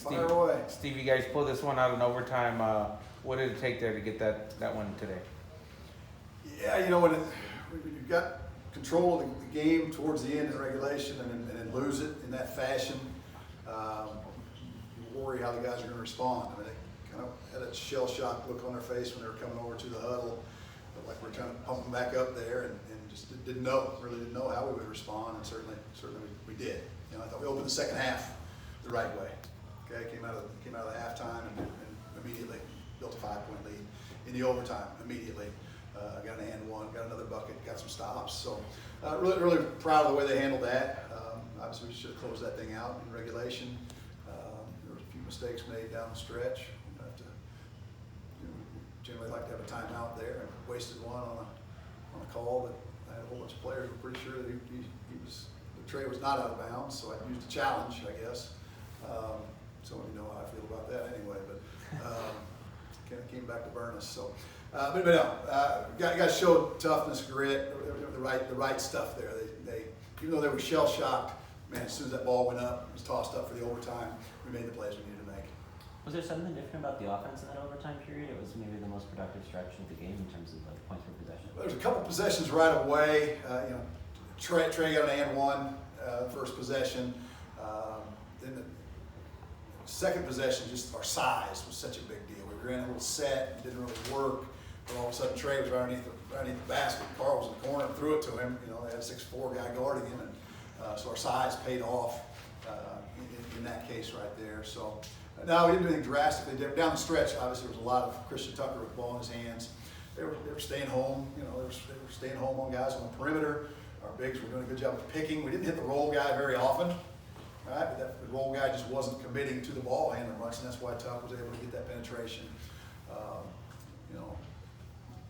Fire away. Steve, you guys pulled this one out in overtime. What did it take there to get that one today? Yeah, when you've got control of the game towards the end in regulation and then lose it in that fashion, you worry how the guys are going to respond. I mean, they kind of had a shell-shocked look on their face when they were coming over to the huddle, but like we're trying to pump them back up there, and just really didn't know how we would respond, and certainly we did. I thought we opened the second half the right way. Okay, came out of the halftime and immediately built a 5-point lead. In the overtime, immediately got an and one, got another bucket, got some stops. So really proud of the way they handled that. Obviously, we should have closed that thing out in regulation. There was a few mistakes made down the stretch. We have to, generally like to have a timeout there, and wasted one on a call that I had a whole bunch of players were pretty sure that the tray was not out of bounds. So I used a challenge, I guess. So you know how I feel about that anyway, but kind of came back to burn us. So, but no, guys showed toughness, grit, the right stuff there. They even though they were shell shocked, man, as soon as that ball went up, it was tossed up for the overtime. We made the plays we needed to make. Was there something different about the offense in that overtime period? It was maybe the most productive stretch of the game in terms of like points per possession. There's a couple possessions right away. Trey got an and one first possession. Then the second possession, just our size was such a big deal. We ran a little set, it didn't really work. But all of a sudden, Trey was right underneath the basket. Carl was in the corner and threw it to him. They had a 6'4" guy guarding him, and so our size paid off in that case right there. So no, we didn't do anything drastically different. Down the stretch, obviously, there was a lot of Christian Tucker with the ball in his hands. They were staying home. They were staying home on guys on the perimeter. Our bigs were doing a good job of picking. We didn't hit the roll guy very often. Right, but the roll guy just wasn't committing to the ball handler much, and that's why Tuck was able to get that penetration.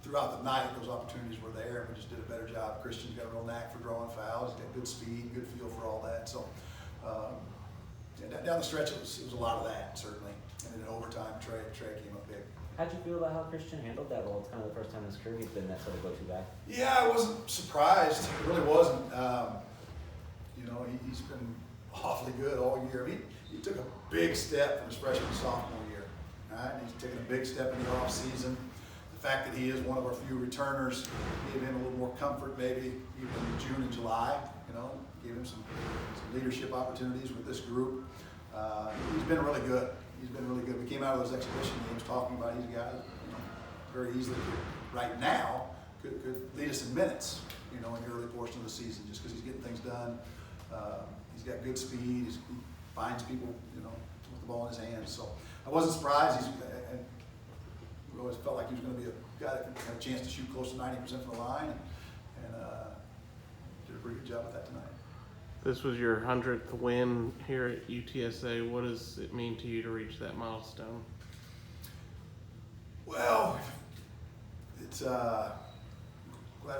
Throughout the night, those opportunities were there, and we just did a better job. Christian's got a real knack for drawing fouls. He's got good speed, good feel for all that. So down the stretch, it was a lot of that, certainly. And then in overtime, Trey came up big. How'd you feel about how Christian handled that role? It's kind of the first time in his career he's been that sort of go-to guy. Yeah, I wasn't surprised. It really wasn't. He's been awfully good all year. He took a big step from his freshman to sophomore year. Right? And he's taken a big step in the offseason. The fact that he is one of our few returners gave him a little more comfort maybe even in June and July. Gave him some leadership opportunities with this group. He's been really good. We came out of those exhibition games talking about he's a guy that very easily right now could lead us in minutes, in the early portion of the season just because he's getting things done. He's got good speed. He finds people, with the ball in his hands. So I wasn't surprised. We always felt like he was going to be a guy that had a chance to shoot close to 90% from the line, and did a pretty good job with that tonight. This was your 100th win here at UTSA. What does it mean to you to reach that milestone? Well, it's glad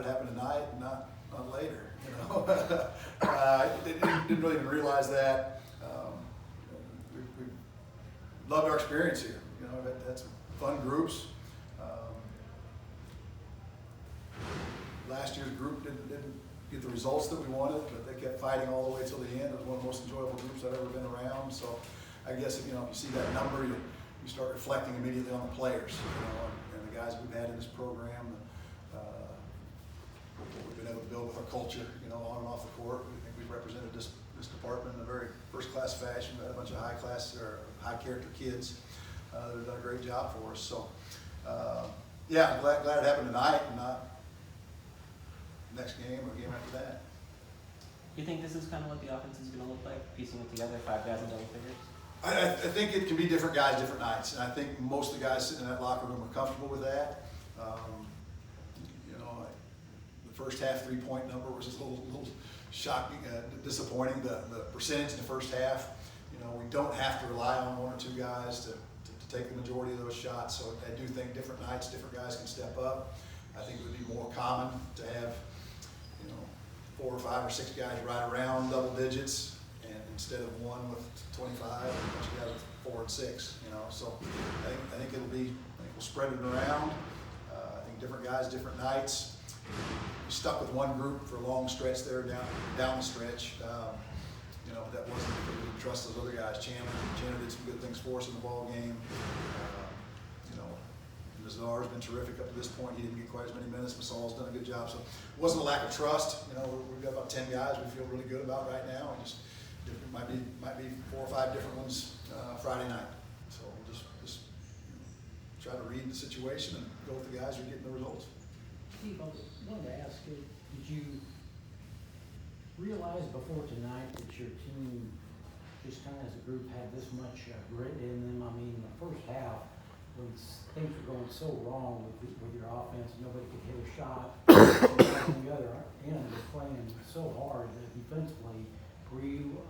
it happened tonight, and not later. I didn't really even realize that. We loved our experience here. Had some fun groups. Last year's group didn't get the results that we wanted, but they kept fighting all the way till the end. It was one of the most enjoyable groups I've ever been around. So I guess if you see that number, you start reflecting immediately on the players, and the guys we've had in this program. What we've been able to build with our culture, on and off the court. We think we've represented this department in a very first-class fashion. We've had a bunch of high-character kids that have done a great job for us. So, I'm glad it happened tonight and not next game or game after that. Do you think this is kind of what the offense is going to look like, piecing it together, 5 guys in double figures? I think it can be different guys, different nights, and I think most of the guys sitting in that locker room are comfortable with that. The first half 3-point number was just a little shocking, disappointing. The percentage in the first half, we don't have to rely on 1 or 2 guys to take the majority of those shots. So I do think different nights, different guys can step up. I think it would be more common to have, 4 or 5 or 6 guys right around double digits, and instead of one with 25, a bunch of guys with 4 and 6. So I think we'll spread it around. I think different guys, different nights. Stuck with one group for a long stretch there down the stretch. you know, that wasn't because we didn't trust those other guys. Chandler did some good things for us in the ball game. You know, Nazar's been terrific up to this point. He didn't get quite as many minutes. Masal's done a good job. So it wasn't a lack of trust. You know, we've got about 10 guys we feel really good about right now. And just it might be 4 or 5 different ones Friday night. So we'll just try to read the situation and go with the guys who are getting the results. Steve, I wanted to ask you, did you realize before tonight that your team, just kind of as a group, had this much grit in them? I mean, the first half, when things were going so wrong with your offense, nobody could hit a shot. On the other end, was playing so hard defensively. Were you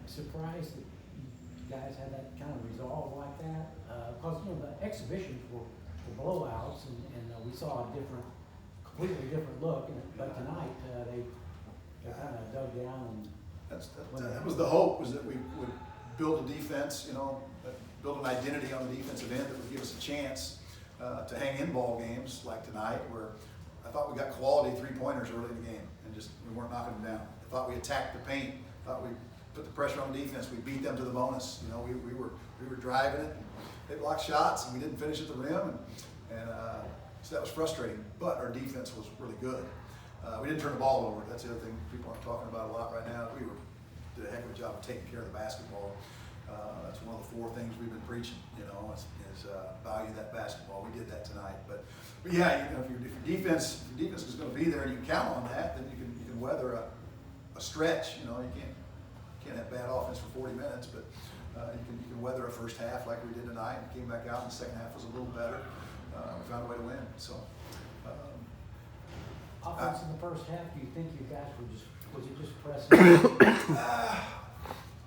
surprised that you guys had that kind of resolve like that? Because you know the exhibitions were blowouts, and we saw a completely different look. But tonight they kind of dug down and. That was the hope, was that we would build a defense, you know, build an identity on the defensive end that would give us a chance to hang in ball games like tonight, where I thought we got quality 3-pointers early in the game and just we weren't knocking them down. I thought we attacked the paint. I thought we put the pressure on the defense. We beat them to the bonus. You know, we were driving it. They blocked shots and we didn't finish at the rim, and so that was frustrating. But our defense was really good. We didn't turn the ball over. That's the other thing people aren't talking about a lot right now. We did a heck of a job of taking care of the basketball. That's one of the 4 things we've been preaching. You know, is value that basketball. We did that tonight. But yeah, you know, if your defense is going to be there and you can count on that, then you can weather a stretch. You know, you can't have bad offense for 40 minutes, but you can weather a first half like we did tonight, and came back out, and the second half was a little better. We found a way to win. So. Offense in the first half, do you think you guys was it just pressing?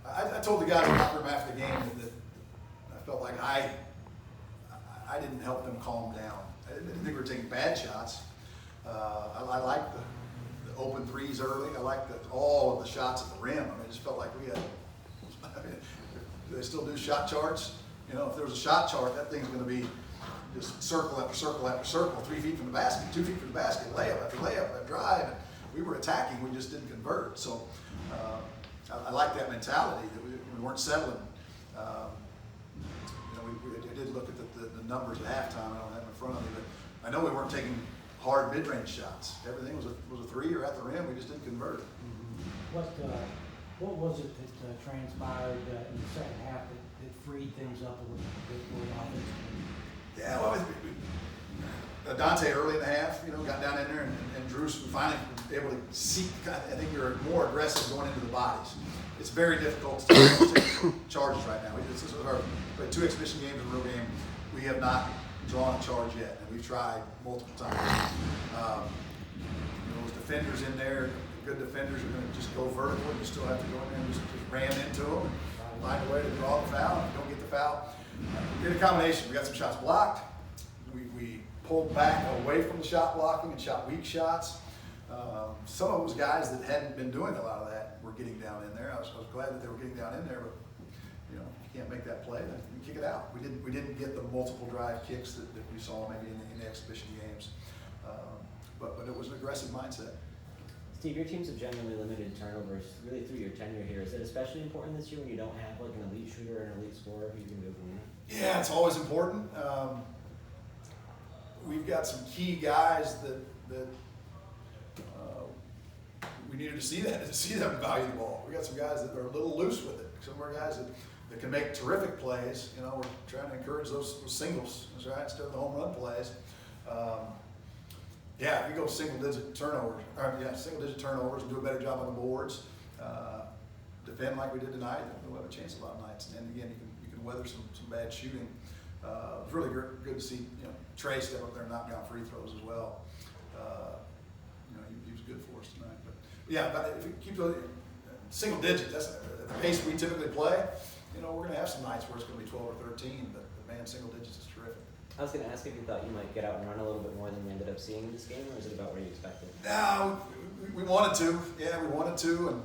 I told the guys in the locker room after the game that I felt like I didn't help them calm down. I didn't think we were taking bad shots. I liked the open threes early. I liked all of the shots at the rim. I mean, it just felt like we had. I mean, do they still do shot charts? You know, if there was a shot chart, that thing's going to be just circle after circle after circle, 3 feet from the basket, 2 feet from the basket, layup after layup, after drive. And we were attacking, we just didn't convert. So I like that mentality that we weren't settling. You know, we did look at the numbers at halftime. I don't have them in front of me, but I know we weren't taking hard mid-range shots. Everything was a 3 or at the rim. We just didn't convert. What was it that transpired in the second half that freed things up a little bit for the offense? Yeah, well, Dante early in the half, you know, got down in there, and Drew finally able to see. I think we were more aggressive going into the bodies. It's very difficult to take charges right now. This is our 2 exhibition games and a real game. We have not drawn a charge yet, and we've tried multiple times. You know, those defenders in there, good defenders are going to just go vertical, and you still have to go in there and just ram into them and find a way to draw the foul. If you don't get the foul, we did a combination. We got some shots blocked. We pulled back away from the shot blocking and shot weak shots. Some of those guys that hadn't been doing a lot of that were getting down in there. I was glad that they were getting down in there, but you know, if you can't make that play, then you kick it out. We didn't get the multiple drive kicks that we saw maybe in the exhibition games, but it was an aggressive mindset. Steve, your teams have generally limited turnovers really through your tenure here. Is it especially important this year when you don't have like an elite shooter or an elite scorer who you can go from there? Yeah, it's always important. We've got some key guys that we needed to see them value the ball. We got some guys that are a little loose with it. Some of our guys that can make terrific plays. You know, we're trying to encourage those singles, that's right, instead of the home run plays. Yeah, if you go single-digit turnovers and do a better job on the boards, defend like we did tonight, we'll have a chance a lot of nights. And again, you can weather some bad shooting. It was really good to see, you know, Trey step up there and knock down free throws as well. You know, he was good for us tonight. But yeah, but if you keep those single digit, that's the pace we typically play. You know, we're going to have some nights where it's going to be 12 or 13, but man, single digits is terrific. I was going to ask if you thought you might get out and run a little bit more than we ended up seeing in this game, or is it about where you expected? No, we wanted to. Yeah, we wanted to, and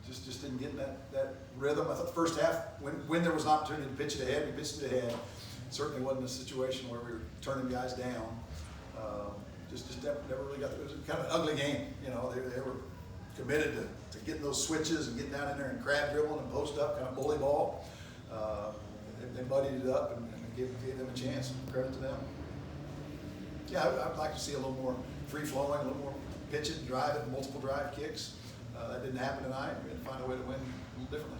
just didn't get in that rhythm. I thought the first half, when there was an opportunity to pitch it ahead, we pitched it ahead. It certainly wasn't a situation where we were turning guys down. Just never really got. It was kind of an ugly game. You know, they were committed to getting those switches and getting down in there and crab dribbling and post up, kind of bully ball. They muddied it up and gave them a chance. Credit to them. Yeah, I'd like to see a little more free flowing, a little more pitching, driving, multiple drive kicks. That didn't happen tonight. We had to find a way to win a little differently.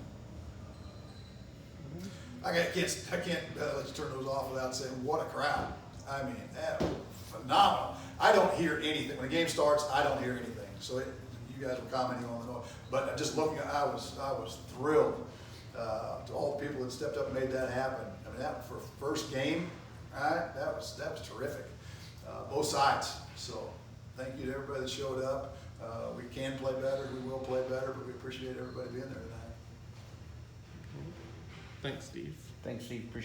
I can't let you turn those off without saying, what a crowd. I mean, that was phenomenal. I don't hear anything. When the game starts, I don't hear anything. So you guys were commenting on the noise. But just looking, I was thrilled to all the people that stepped up and made that happen. I mean, that for first game, right? That was terrific. Both sides. So thank you to everybody that showed up. We can play better. We will play better, but we appreciate everybody being there tonight. Thanks, Steve. Thanks, Steve. Appreciate